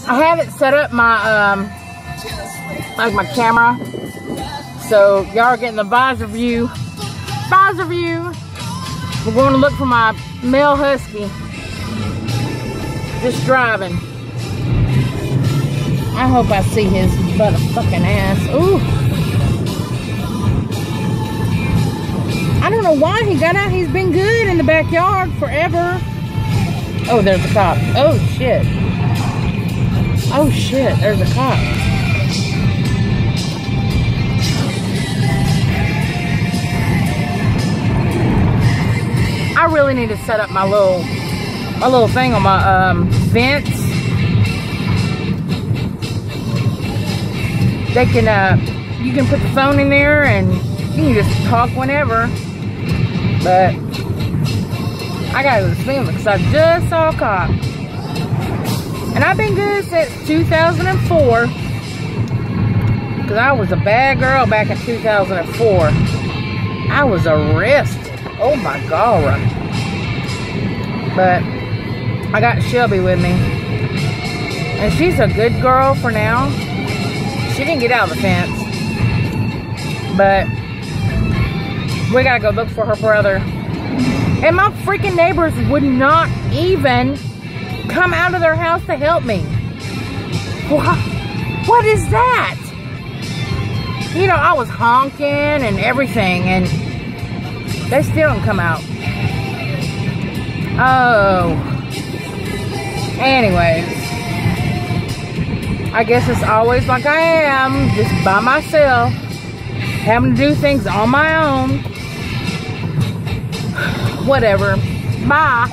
I haven't set up my like my camera, so y'all are getting the visor view. Visor view. We're going to look for my male husky. Just driving. I hope I see his motherfucking ass. Ooh. I don't know why he got out. He's been good in the backyard forever. Oh, there's a cop. Oh, shit. Oh, shit. There's a cop. I really need to set up my little thing on my vents. They can you can put the phone in there and you can just talk whenever. But I gotta go to swim because I just saw a cop. And I've been good since 2004. Because I was a bad girl back in 2004. I was arrested. Oh my God. But I got Shelby with me. And she's a good girl for now. She didn't get out of the fence. But we gotta go look for her brother. And my freaking neighbors would not even come out of their house to help me. What is that? You know, I was honking and everything, and they still don't come out. Oh. Anyways. I guess it's always like I am, just by myself, having to do things on my own. Whatever. Bye.